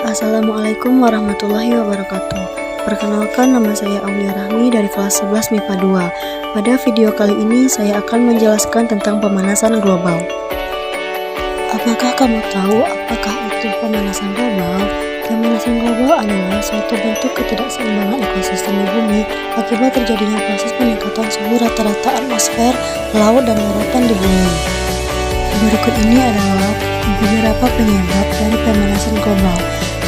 Assalamualaikum warahmatullahi wabarakatuh. Perkenalkan, nama saya Aulia Rahmi dari kelas 11 MIPA 2. Pada video kali ini saya akan menjelaskan tentang pemanasan global. Apakah kamu tahu apakah itu pemanasan global? Pemanasan global adalah suatu bentuk ketidakseimbangan ekosistem di bumi akibat terjadinya proses peningkatan suhu rata-rata atmosfer, laut, dan daratan di bumi. Berikut ini adalah beberapa penyebab dari pemanasan global.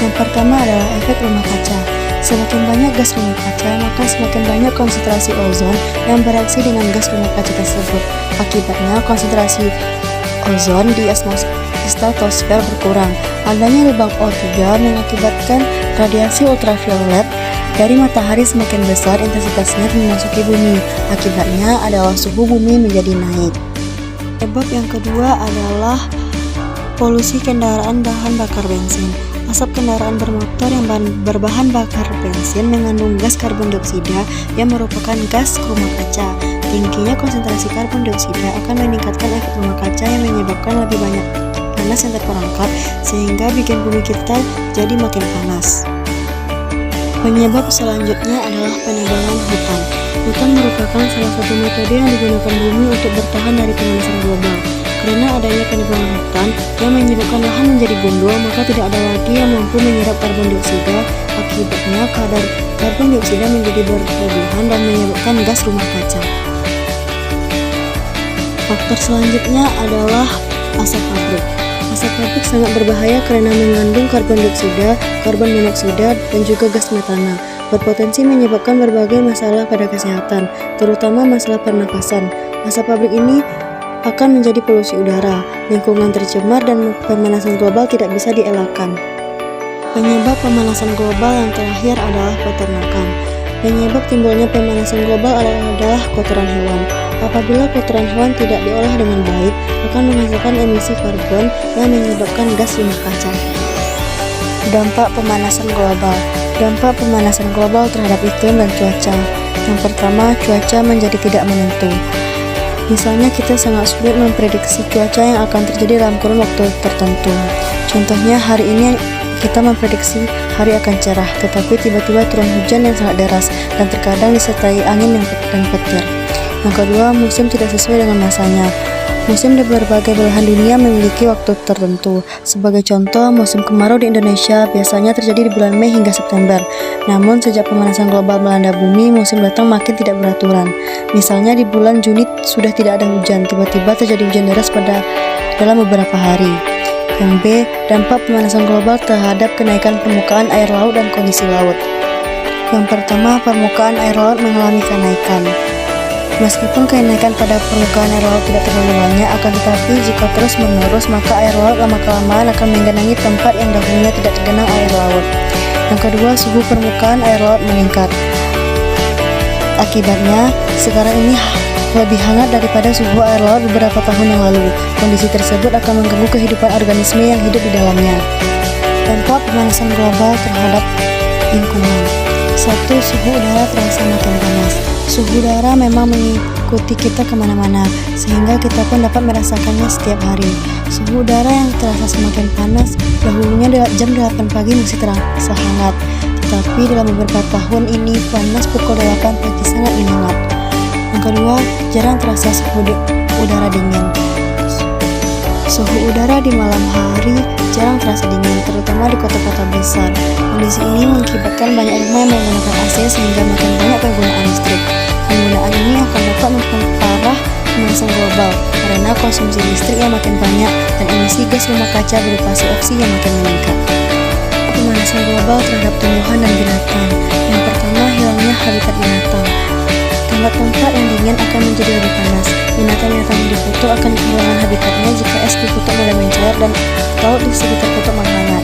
Yang pertama adalah efek rumah kaca. Semakin banyak gas rumah kaca, maka semakin banyak konsentrasi ozon yang bereaksi dengan gas rumah kaca tersebut. Akibatnya, konsentrasi ozon di stratosfer berkurang. Adanya lubang O3 mengakibatkan radiasi ultraviolet dari matahari semakin besar intensitasnya memasuki bumi. Akibatnya adalah suhu bumi menjadi naik. Sebab yang kedua adalah polusi kendaraan bahan bakar bensin. Asap kendaraan bermotor yang berbahan bakar bensin mengandung gas karbon dioksida yang merupakan gas rumah kaca. Tingginya konsentrasi karbon dioksida akan meningkatkan efek rumah kaca yang menyebabkan lebih banyak panas yang terperangkap sehingga bikin bumi kita jadi makin panas. Penyebab selanjutnya adalah penebangan hutan. Hutan merupakan salah satu metode yang digunakan bumi untuk bertahan dari pemanasan global. Karena adanya penebangan hutan yang menyebabkan lahan menjadi gundul, maka tidak ada lagi yang mampu menyerap karbon dioksida. Akibatnya kadar karbon dioksida menjadi berlebihan dan menyebabkan gas rumah kaca. Faktor selanjutnya adalah asap pabrik. Asap pabrik sangat berbahaya karena mengandung karbon dioksida, karbon monoksida, dan juga gas metana. Berpotensi menyebabkan berbagai masalah pada kesehatan, terutama masalah pernafasan. Asap pabrik ini akan menjadi polusi udara, lingkungan tercemar, dan pemanasan global tidak bisa dielakkan. Penyebab pemanasan global yang terakhir adalah peternakan. Penyebab timbulnya pemanasan global adalah kotoran hewan. Apabila kotoran hewan tidak diolah dengan baik, akan menghasilkan emisi karbon yang menyebabkan gas rumah kaca. Dampak pemanasan global. Dampak pemanasan global terhadap iklim dan cuaca. Yang pertama, cuaca menjadi tidak menentu. Misalnya kita sangat sulit memprediksi cuaca yang akan terjadi dalam kurun waktu tertentu. Contohnya hari ini kita memprediksi hari akan cerah, tetapi tiba-tiba turun hujan yang sangat deras dan terkadang disertai angin dan petir. Yang kedua, musim tidak sesuai dengan masanya. Musim di berbagai belahan dunia memiliki waktu tertentu. Sebagai contoh, musim kemarau di Indonesia biasanya terjadi di bulan Mei hingga September. Namun, sejak pemanasan global melanda bumi, musim datang makin tidak beraturan. Misalnya di bulan Juni sudah tidak ada hujan, tiba-tiba terjadi hujan deras dalam beberapa hari. Yang B, dampak pemanasan global terhadap kenaikan permukaan air laut dan kondisi laut. Yang pertama, permukaan air laut mengalami kenaikan. Meskipun kenaikan pada permukaan air laut tidak terlalu banyak, akan tetapi jika terus menerus, maka air laut lama-kelamaan akan menggenangi tempat yang dahulunya tidak tergenang air laut. Yang kedua, suhu permukaan air laut meningkat. Akibatnya, sekarang ini lebih hangat daripada suhu air laut beberapa tahun yang lalu. Kondisi tersebut akan mengganggu kehidupan organisme yang hidup di dalamnya. Dampak pemanasan global terhadap lingkungan. 1. Suhu udara terasa makin panas. Suhu udara memang mengikuti kita kemana-mana, sehingga kita pun dapat merasakannya setiap hari. Suhu udara yang terasa semakin panas, dahulunya jam 8 pagi masih terasa hangat, tetapi dalam beberapa tahun ini panas pukul 8 pagi sangat menyengat. Yang kedua, jarang terasa suhu udara dingin. Suhu udara di malam hari jarang terasa dingin, terutama di kota-kota besar. Kondisi ini mengakibatkan banyak rumah yang menggunakan AC sehingga makin banyak penggunaan listrik. Penggunaan ini akan dapat memperparah pemanasan global karena konsumsi listrik yang makin banyak dan emisi gas rumah kaca berupa CO2 yang makin meningkat. Pemanasan global terhadap tumbuhan dan binatang. Yang pertama, hilangnya habitat binatang. Tempat-tempat yang dingin akan menjadi lebih panas. Binatang-binatang di kutub akan kehilangan habitatnya jika es di kutub mulai mencair dan laut di sekitar kutub menghangat.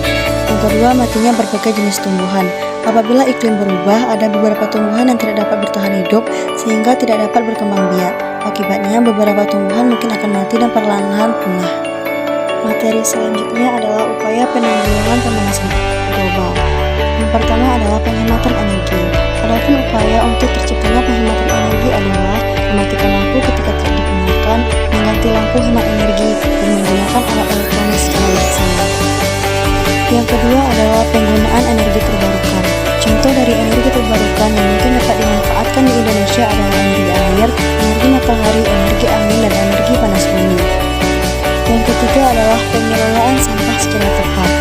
Yang kedua, matinya berbagai jenis tumbuhan. Apabila iklim berubah, ada beberapa tumbuhan yang tidak dapat bertahan hidup sehingga tidak dapat berkembang biak. Akibatnya, beberapa tumbuhan mungkin akan mati dan perlahan-lahan punah. Materi selanjutnya adalah upaya penanggulangan pemanasan global. Yang pertama adalah penghematan energi. Adapun upaya untuk terciptanya penghematan energi adalah mematikan lampu ketika tidak digunakan, mengganti lampu hemat energi, dan menggunakan alat elektronik secara bersama. Yang kedua adalah penggunaan energi terbarukan. Contoh dari energi terbarukan yang mungkin dapat dimanfaatkan di Indonesia adalah energi air, energi matahari, energi angin, dan energi panas bumi. Yang ketiga adalah pengelolaan sampah secara tepat.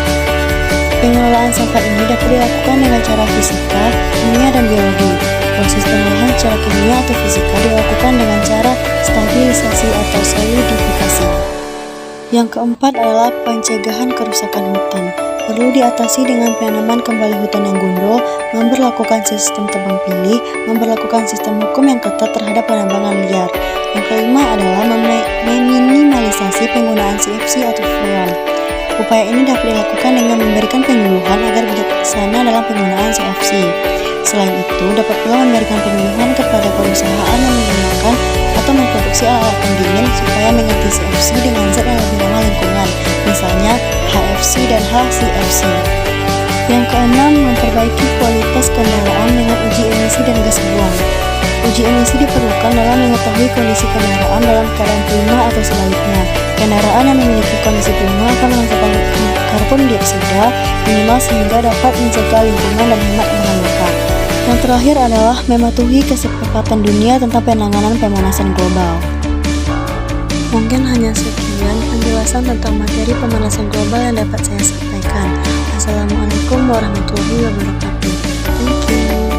Pengelolaan sampah ini dapat dilakukan dengan cara fisika, kimia, dan biologi. Proses pengolahan secara kimia atau fisika dilakukan dengan cara stabilisasi atau solidifikasi. Yang keempat adalah pencegahan kerusakan hutan. Perlu diatasi dengan penanaman kembali hutan yang gundul, memberlakukan sistem tebang pilih, memberlakukan sistem hukum yang ketat terhadap penambangan liar. Yang kelima adalah meminimalisasi penggunaan CFC atau freon. Upaya ini dapat dilakukan dengan memberikan penyuluhan agar bijaksana dalam penggunaan CFC. Selain itu, dapat pula memberikan penyuluhan kepada perusahaan yang menggunakan atau memproduksi alat pendingin supaya mengganti CFC dengan zat yang lebih ramah lingkungan, misalnya HFC dan HCFC. Yang keenam, memperbaiki kualitas kendaraan dengan uji emisi dan gas buang. Uji emisi diperlukan dalam mengetahui kondisi kendaraan dalam keadaan prima atau sebaliknya. Kendaraan yang memiliki kondisi prima akan menghasilkan karbon dioksida minimal sehingga dapat menjaga lingkungan dan hemat bahan bakar. Yang terakhir adalah mematuhi kesepakatan dunia tentang penanganan pemanasan global. Mungkin hanya sekian penjelasan tentang materi pemanasan global yang dapat saya sampaikan. Assalamualaikum warahmatullahi wabarakatuh. Thank you.